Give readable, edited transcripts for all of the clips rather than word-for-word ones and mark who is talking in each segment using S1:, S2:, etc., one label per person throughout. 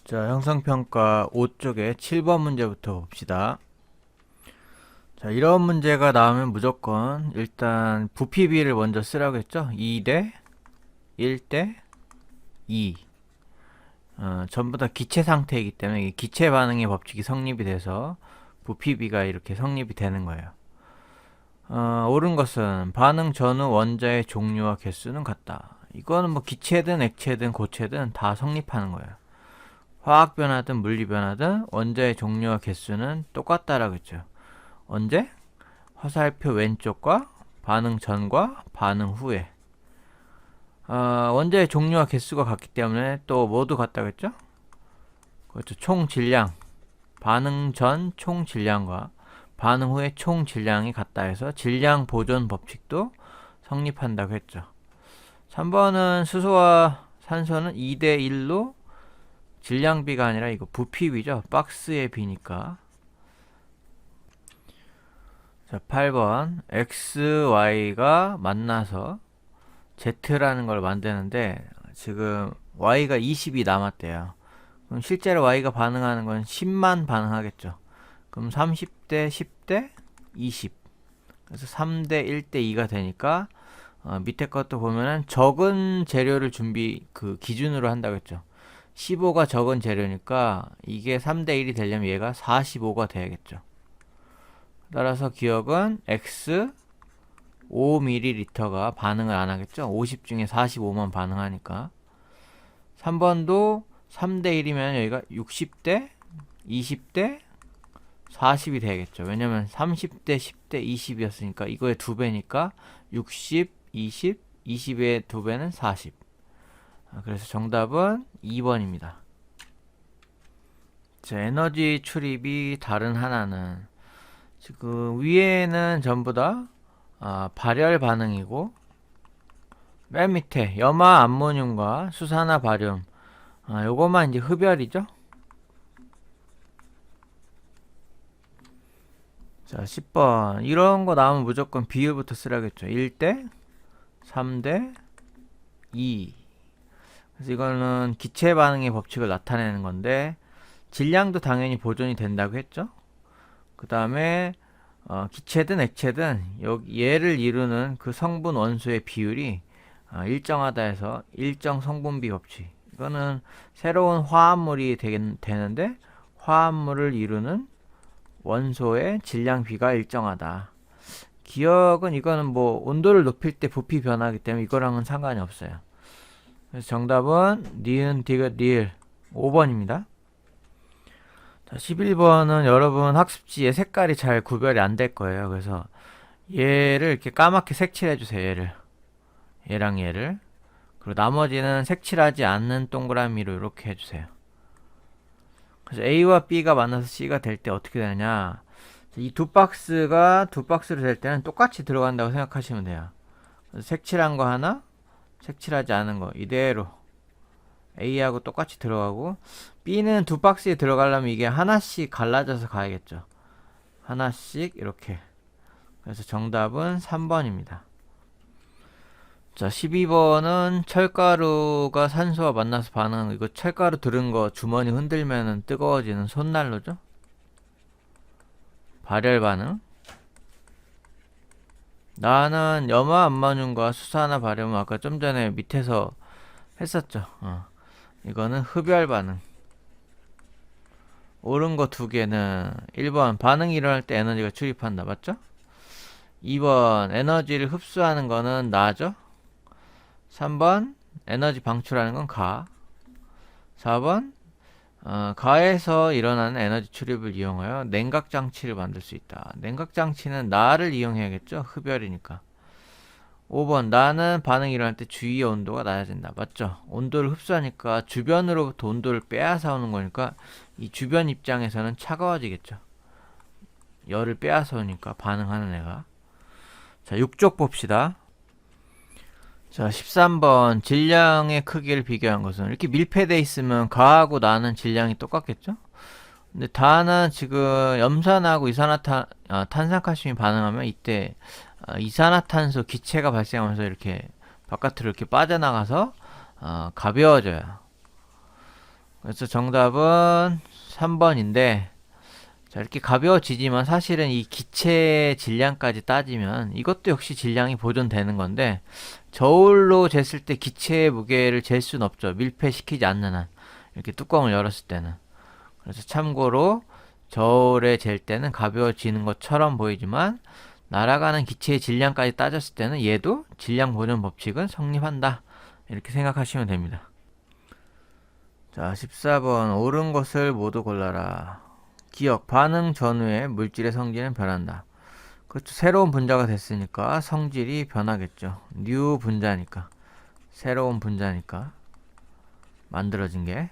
S1: 자, 형성평가 5쪽에 7번 문제부터 봅시다. 자, 이런 문제가 나오면 무조건 일단 부피비를 먼저 쓰라고 했죠. 2대 1대 2. 전부 다 기체 상태이기 때문에 이게 기체 반응의 법칙이 성립이 돼서 부피비가 이렇게 성립이 되는 거예요. 옳은 것은 반응 전후 원자의 종류와 개수는 같다. 이거는 뭐 기체든 액체든 고체든 다 성립하는 거예요. 화학 변화든 물리 변화든 원자의 종류와 개수는 똑같다라고 했죠. 언제? 화살표 왼쪽과 반응 전과 반응 후에. 원자의 종류와 개수가 같기 때문에 또 모두 같다고 했죠? 그렇죠. 총 질량. 반응 전 총 질량과 반응 후의 총 질량이 같다 해서 질량 보존 법칙도 성립한다고 했죠. 3번은 수소와 산소는 2대 1로 질량비가 아니라 이거 부피비죠. 박스의 비니까. 자, 8번 x, y가 만나서 z라는 걸 만드는데 지금 y가 20이 남았대요. 그럼 실제로 y가 반응하는 건 10만 반응하겠죠. 그럼 30대 10대 20. 그래서 3대 1대 2가 되니까 밑에 것도 보면은 적은 재료를 기준으로 한다고 했죠. 15가 적은 재료니까 이게 3대 1이 되려면 얘가 45가 돼야겠죠. 따라서 기억은 x 5ml가 반응을 안 하겠죠. 50 중에 45만 반응하니까. 3번도 3대 1이면 여기가 60대 20대 40이 되겠죠. 왜냐면 30대 10대 20이었으니까 이거의 2배니까 60, 20, 20의 2배는 40. 그래서 정답은 2번입니다. 자, 에너지 출입이 다른 하나는 지금 위에는 전부 다 발열 반응이고 맨 밑에 염화 암모늄과 수산화 바륨 요것만 이제 흡열이죠. 자, 10번 이런 거 나오면 무조건 비율부터 쓰라겠죠. 1대 3대 2. 그래서 이거는 기체 반응의 법칙을 나타내는 건데 질량도 당연히 보존이 된다고 했죠. 그 다음에 기체든 액체든 얘를 이루는 그 성분 원소의 비율이 일정하다 해서 일정 성분비 법칙. 이거는 새로운 화합물이 되는데 화합물을 이루는 원소의 질량비가 일정하다. 기억은 이거는 뭐 온도를 높일 때 부피 변화하기 때문에 이거랑은 상관이 없어요. 그래서 정답은 니은 디귿 리을 5번입니다. 자, 11번은 여러분 학습지에 색깔이 잘 구별이 안 될 거예요. 그래서 얘를 이렇게 까맣게 색칠해 주세요. 얘랑 얘를. 그리고 나머지는 색칠하지 않는 동그라미로 이렇게 해주세요. 그래서 A와 B가 만나서 C가 될 때 어떻게 되느냐. 이 두 박스가 두 박스로 될 때는 똑같이 들어간다고 생각하시면 돼요. 그래서 색칠한 거 하나, 색칠하지 않은 거 이대로 A하고 똑같이 들어가고 B는 두 박스에 들어가려면 이게 하나씩 갈라져서 가야겠죠. 하나씩 이렇게. 그래서 정답은 3번입니다. 자, 12번은 철가루가 산소와 만나서 반응하는 이거 철가루 들은 거 주머니 흔들면은 뜨거워지는 손난로죠. 발열 반응. 나는 염화 암모늄과 수산화 바륨은 아까 좀 전에 밑에서 했었죠. 이거는 흡열 반응. 옳은 거 두 개는 1번 반응이 일어날 때 에너지가 출입한다. 맞죠? 2번 에너지를 흡수하는 거는 나죠? 3번 에너지 방출하는 건 가. 4번 가에서 일어나는 에너지 출입을 이용하여 냉각 장치를 만들 수 있다. 냉각 장치는 나를 이용해야겠죠? 흡열이니까. 5번 나는 반응이 일어날 때 주위의 온도가 낮아진다. 맞죠? 온도를 흡수하니까 주변으로부터 온도를 빼앗아 오는 거니까 이 주변 입장에서는 차가워지겠죠. 열을 빼앗아 오니까 반응하는 애가. 자, 6쪽 봅시다. 자, 13번 질량의 크기를 비교한 것은 이렇게 밀폐되어 있으면 가하고 나는 질량이 똑같겠죠? 근데 다는 지금 염산하고 탄산칼슘이 반응하면 이때 이산화탄소 기체가 발생하면서 이렇게 바깥으로 이렇게 빠져나가서 가벼워져요. 그래서 정답은 3번인데, 자, 이렇게 가벼워지지만 사실은 이 기체 질량까지 따지면 이것도 역시 질량이 보존되는 건데, 저울로 쟀을 때 기체의 무게를 잴 순 없죠. 밀폐시키지 않는 한. 이렇게 뚜껑을 열었을 때는. 그래서 참고로 저울에 잴 때는 가벼워지는 것처럼 보이지만, 날아가는 기체의 질량까지 따졌을 때는 얘도 질량 보존 법칙은 성립한다. 이렇게 생각하시면 됩니다. 자, 14번 옳은 것을 모두 골라라. 기억, 반응 전후에 물질의 성질은 변한다. 그렇죠. 새로운 분자가 됐으니까 성질이 변하겠죠. 뉴 분자니까. 새로운 분자니까. 만들어진 게.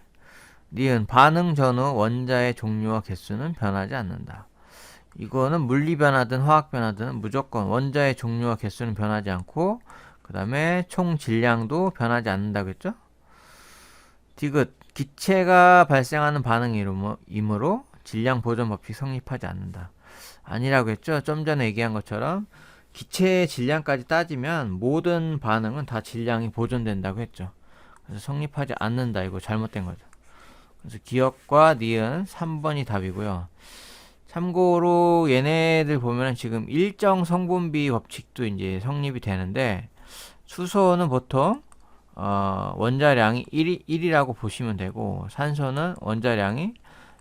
S1: 니은, 반응 전후 원자의 종류와 개수는 변하지 않는다. 이거는 물리 변화든 화학 변화든 무조건 원자의 종류와 개수는 변하지 않고, 그 다음에 총 질량도 변하지 않는다겠죠? 디귿, 기체가 발생하는 반응이므로 질량 보존 법칙 성립하지 않는다. 아니라고 했죠? 좀 전에 얘기한 것처럼 기체의 질량까지 따지면 모든 반응은 다 질량이 보존된다고 했죠. 그래서 성립하지 않는다. 이거 잘못된 거죠. 그래서 기억과 니은 3번이 답이고요. 참고로 얘네들 보면 지금 일정 성분비 법칙도 이제 성립이 되는데, 수소는 보통 원자량이 1이라고 보시면 되고, 산소는 원자량이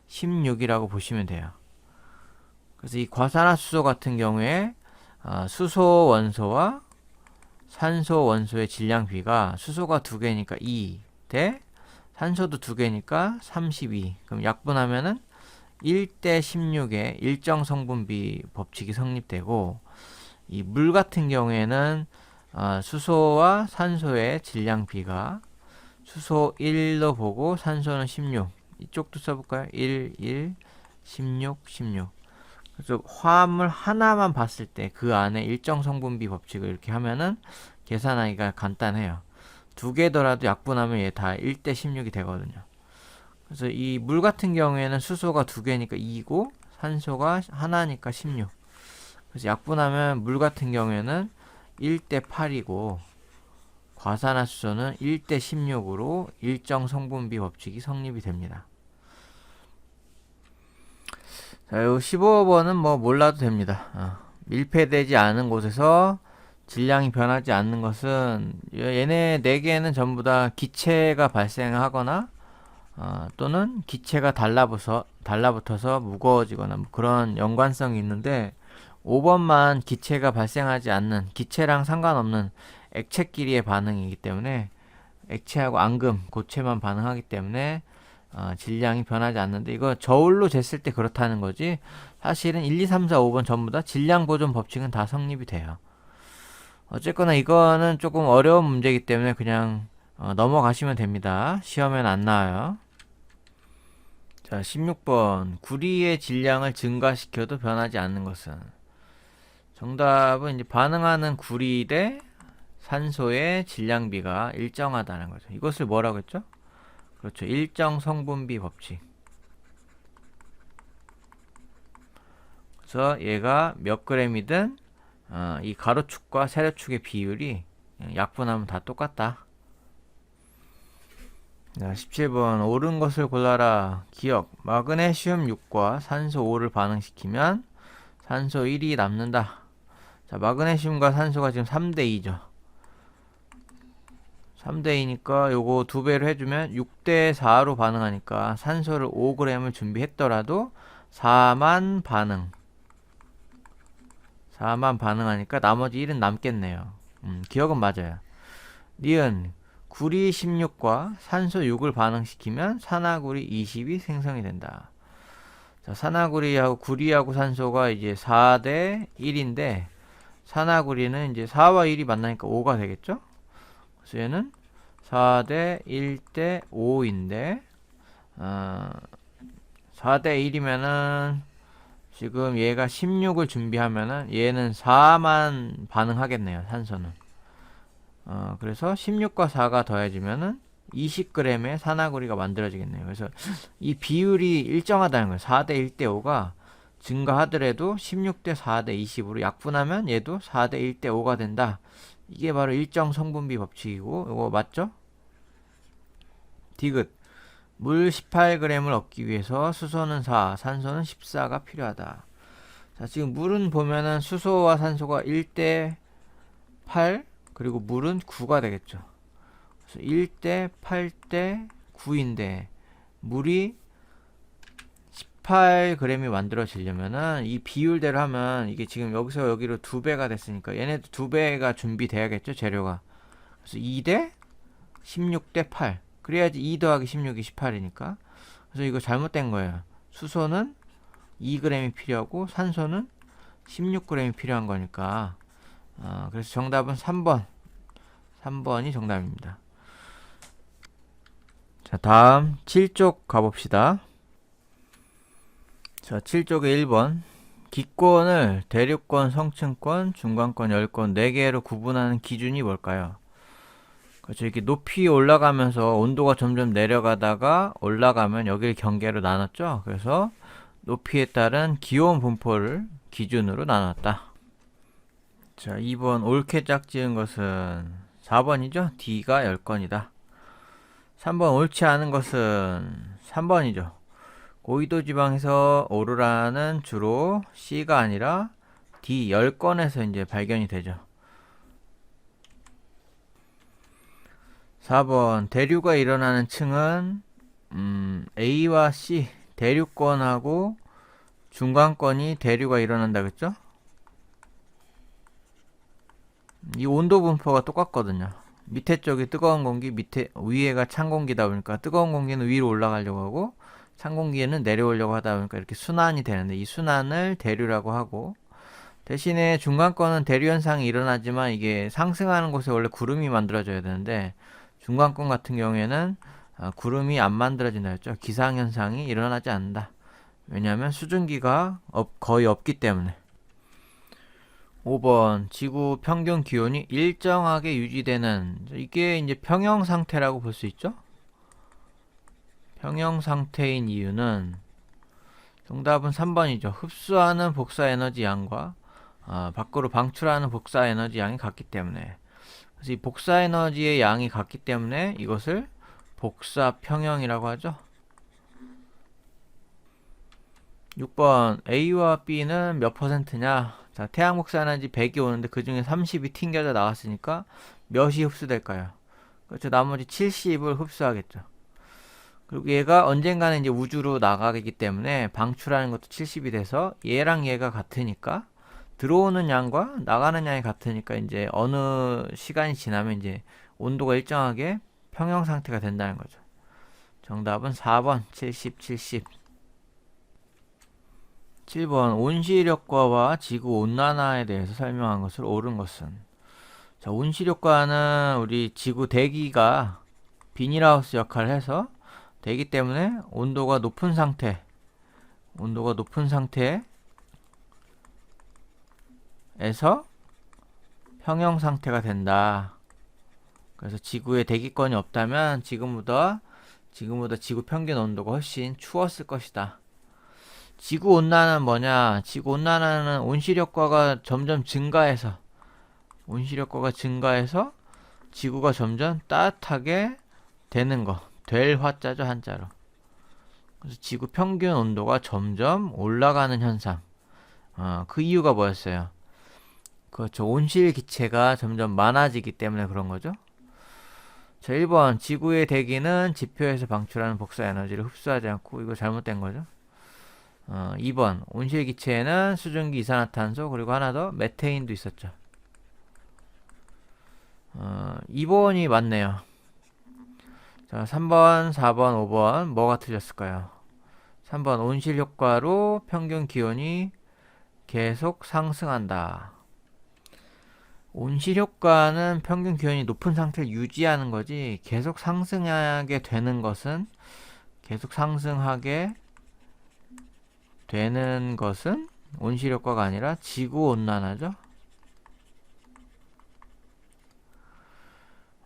S1: 16이라고 보시면 돼요. 그래서 이 과산화수소 같은 경우에 수소 원소와 산소 원소의 질량비가, 수소가 2개니까 2 대 산소도 2개니까 32. 그럼 약분하면은 1대 16의 일정 성분비 법칙이 성립되고, 이 물 같은 경우에는 수소와 산소의 질량비가 수소 1로 보고 산소는 16. 이쪽도 써볼까요? 1, 1, 16, 16. 그래서 화합물 하나만 봤을 때 그 안에 일정 성분비 법칙을 이렇게 하면은 계산하기가 간단해요. 2개더라도 약분하면 얘 다 1대 16이 되거든요. 그래서 이 물 같은 경우에는 수소가 2개니까 2고 산소가 하나니까 16. 그래서 약분하면 물 같은 경우에는 1대 8이고 과산화수소는 1대 16으로 일정 성분비 법칙이 성립이 됩니다. 자, 요 15번은 뭐 몰라도 됩니다. 밀폐되지 않은 곳에서 질량이 변하지 않는 것은, 얘네 4개는 전부 다 기체가 발생하거나 또는 기체가 달라붙어서 무거워지거나 뭐 그런 연관성이 있는데, 5번만 기체가 발생하지 않는, 기체랑 상관없는 액체끼리의 반응이기 때문에, 액체하고 앙금, 고체만 반응하기 때문에 질량이 변하지 않는데, 이거 저울로 쟀을 때 그렇다는 거지, 사실은 1, 2, 3, 4, 5번 전부 다 질량 보존 법칙은 다 성립이 돼요. 어쨌거나 이거는 조금 어려운 문제이기 때문에 그냥 넘어가시면 됩니다. 시험엔 안 나와요. 자, 16번 구리의 질량을 증가시켜도 변하지 않는 것은, 정답은 이제 반응하는 구리 대 산소의 질량비가 일정하다는 거죠. 이것을 뭐라고 했죠? 그렇죠. 일정 성분비 법칙. 그래서 얘가 몇 그램이든 이 가로축과 세로축의 비율이 약분하면 다 똑같다. 자, 17번 옳은 것을 골라라. 기억, 마그네슘 6과 산소 5를 반응시키면 산소 1이 남는다. 자, 마그네슘과 산소가 지금 3대2죠. 3대2니까 요거 2배로 해주면 6대4로 반응하니까 산소를 5g을 준비했더라도 4만 반응하니까 나머지 1은 남겠네요. 기억은 맞아요. 니은, 구리 16과 산소 6을 반응시키면 산화구리 20이 생성이 된다. 자, 산화구리하고 구리하고 산소가 이제 4대 1인데, 산화구리는 이제 4와 1이 만나니까 5가 되겠죠? 그래서 얘는 4대 1대 5인데, 4대 1이면은 지금 얘가 16을 준비하면은 얘는 4만 반응하겠네요, 산소는. 그래서 16과 4가 더해지면은 20g의 산화구리가 만들어지겠네요. 그래서 이 비율이 일정하다는 거예요. 4대 1대 5가 증가하더라도 16대 4대 20으로 약분하면 얘도 4대 1대 5가 된다. 이게 바로 일정 성분비 법칙이고, 이거 맞죠? 디귿, 물 18g을 얻기 위해서 수소는 4, 산소는 14가 필요하다. 자, 지금 물은 보면은 수소와 산소가 1대 8, 그리고 물은 9가 되겠죠. 그래서 1대 8대 9인데 물이 18g이 만들어지려면은 이 비율대로 하면 이게 지금 여기서 여기로 2배가 됐으니까 얘네도 2배가 준비돼야겠죠, 재료가. 그래서 2대 16대 8. 그래야지 2 더하기 16이 18이니까. 그래서 이거 잘못된 거예요. 수소는 2g이 필요하고 산소는 16g이 필요한 거니까. 그래서 정답은 3번. 3번이 정답입니다. 자, 다음 7쪽 가봅시다. 자, 7쪽에 1번. 기권을 대륙권, 성층권, 중간권, 열권 4개로 구분하는 기준이 뭘까요? 그렇죠. 이렇게 높이 올라가면서 온도가 점점 내려가다가 올라가면 여기를 경계로 나눴죠. 그래서 높이에 따른 기온 분포를 기준으로 나눴다. 자, 2번 옳게 짝지은 것은 4번이죠. D가 열건이다. 3번 옳지 않은 것은 3번이죠. 고위도 지방에서 오로라는 주로 C가 아니라 D 열건에서 이제 발견이 되죠. 4번 대류가 일어나는 층은 A와 C 대륙권하고 중간권이 대류가 일어난다 그랬죠? 이 온도 분포가 똑같거든요. 밑에 쪽이 뜨거운 공기, 밑에 위에가 찬 공기다 보니까 뜨거운 공기는 위로 올라가려고 하고 찬 공기에는 내려오려고 하다 보니까 이렇게 순환이 되는데 이 순환을 대류라고 하고, 대신에 중간권은 대류 현상이 일어나지만 이게 상승하는 곳에 원래 구름이 만들어져야 되는데 중간권 같은 경우에는 구름이 안 만들어진다 했죠. 기상현상이 일어나지 않는다. 왜냐하면 수증기가 거의 없기 때문에. 5번 지구 평균 기온이 일정하게 유지되는, 이게 이제 평형 상태라고 볼 수 있죠. 평형 상태인 이유는 정답은 3번이죠. 흡수하는 복사 에너지 양과 밖으로 방출하는 복사 에너지 양이 같기 때문에. 그래서 이 복사 에너지의 양이 같기 때문에 이것을 복사 평형이라고 하죠. 6번 A와 B는 몇 %냐? 자, 태양 복사 에너지 100이 오는데 그 중에 30이 튕겨져 나왔으니까 몇이 흡수될까요? 그렇죠. 나머지 70을 흡수하겠죠. 그리고 얘가 언젠가는 이제 우주로 나가기 때문에 방출하는 것도 70이 돼서 얘랑 얘가 같으니까 들어오는 양과 나가는 양이 같으니까 이제 어느 시간이 지나면 이제 온도가 일정하게 평형 상태가 된다는 거죠. 정답은 4번 70, 70. 7번 온실효과와 지구 온난화에 대해서 설명한 것을 옳은 것은. 자, 온실효과는 우리 지구 대기가 비닐하우스 역할을 해서 되기 때문에 온도가 높은 상태에서 평형 상태가 된다. 그래서 지구에 대기권이 없다면 지금보다 지구 평균 온도가 훨씬 추웠을 것이다. 지구 온난화는 뭐냐? 지구 온난화는 온실효과가 점점 증가해서 지구가 점점 따뜻하게 되는 거. 될 화자죠, 한자로. 그래서 지구 평균 온도가 점점 올라가는 현상. 그 이유가 뭐였어요? 그렇죠. 온실 기체가 점점 많아지기 때문에 그런 거죠. 자, 1번 지구의 대기는 지표에서 방출하는 복사 에너지를 흡수하지 않고, 이거 잘못된 거죠. 2번 온실 기체에는 수증기, 이산화탄소, 그리고 하나 더 메테인도 있었죠. 2번이 맞네요. 자, 3번, 4번, 5번 뭐가 틀렸을까요? 3번 온실 효과로 평균 기온이 계속 상승한다. 온실 효과는 평균 기온이 높은 상태를 유지하는 거지, 계속 상승하게 되는 것은 온실 효과가 아니라 지구 온난화죠.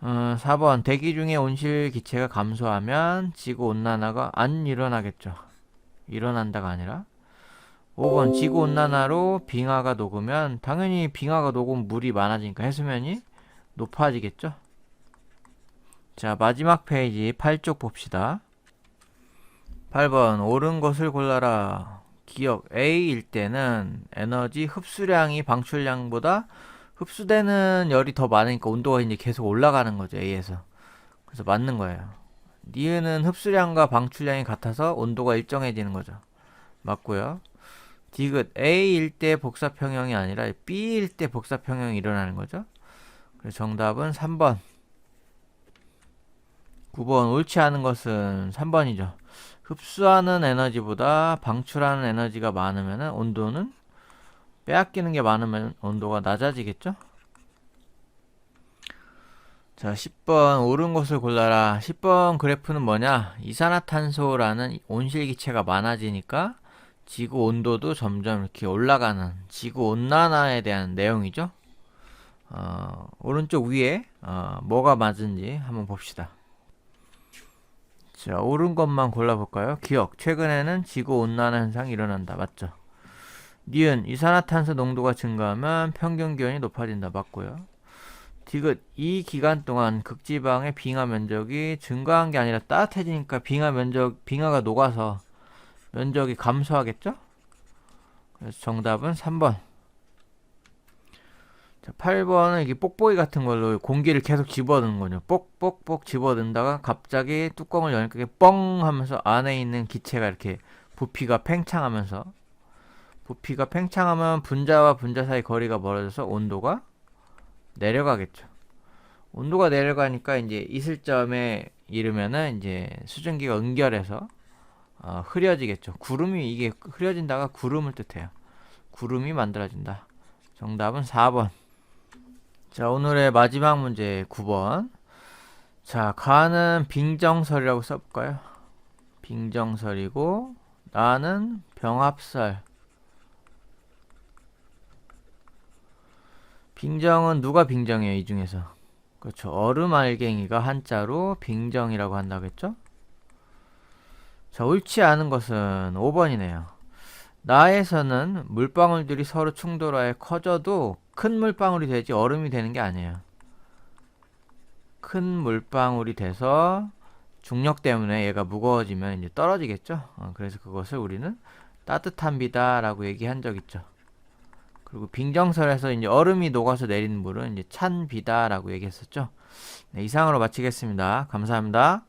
S1: 4번 대기 중에 온실 기체가 감소하면 지구 온난화가 안 일어나겠죠. 일어난다가 아니라. 5번 지구 온난화로 빙하가 녹으면 당연히 빙하가 녹으면 물이 많아지니까 해수면이 높아지겠죠. 자, 마지막 페이지 8쪽 봅시다. 8번 옳은 것을 골라라. 기억 A일 때는 에너지 흡수량이 방출량보다 흡수되는 열이 더 많으니까 온도가 이제 계속 올라가는 거죠. A에서. 그래서 맞는 거예요. 니은은 흡수량과 방출량이 같아서 온도가 일정해지는 거죠. 맞고요. 디귿 A일 때 복사평형이 아니라 B일 때 복사평형이 일어나는 거죠. 그래서 정답은 3번. 9번 옳지 않은 것은 3번이죠. 흡수하는 에너지보다 방출하는 에너지가 많으면 온도는 빼앗기는 게 많으면 온도가 낮아지겠죠? 자, 10번 옳은 것을 골라라. 10번 그래프는 뭐냐? 이산화탄소라는 온실기체가 많아지니까 지구 온도도 점점 이렇게 올라가는 지구 온난화에 대한 내용이죠. 오른쪽 위에 뭐가 맞은지 한번 봅시다. 자, 옳은 것만 골라볼까요? 기억. 최근에는 지구 온난화 현상이 일어난다. 맞죠? 니은. 이산화탄소 농도가 증가하면 평균 기온이 높아진다. 맞고요. 디귿. 이 기간 동안 극지방의 빙하 면적이 증가한 게 아니라 따뜻해지니까 빙하가 녹아서 면적이 감소하겠죠? 그래서 정답은 3번. 자, 8번은 이게 뽁뽁이 같은 걸로 공기를 계속 집어넣는 거죠. 뽁뽁뽁 집어넣다가 갑자기 뚜껑을 여니까 뻥 하면서 안에 있는 기체가 이렇게 부피가 팽창하면 분자와 분자 사이 거리가 멀어져서 온도가 내려가겠죠. 온도가 내려가니까 이제 이슬점에 이르면은 이제 수증기가 응결해서 흐려지겠죠. 구름이 이게 흐려진다가 구름을 뜻해요. 구름이 만들어진다. 정답은 4번. 자, 오늘의 마지막 문제 9번. 자, 가는 빙정설이라고 써볼까요? 빙정설이고 나는 병합설. 빙정은 누가 빙정이에요? 이 중에서. 그렇죠. 얼음알갱이가 한자로 빙정이라고 한다고 했죠? 자, 옳지 않은 것은 5번이네요. 나에서는 물방울들이 서로 충돌하여 커져도 큰 물방울이 되지 얼음이 되는 게 아니에요. 큰 물방울이 돼서 중력 때문에 얘가 무거워지면 이제 떨어지겠죠. 그래서 그것을 우리는 따뜻한 비다라고 얘기한 적 있죠. 그리고 빙정설에서 이제 얼음이 녹아서 내리는 물은 이제 찬 비다라고 얘기했었죠. 네, 이상으로 마치겠습니다. 감사합니다.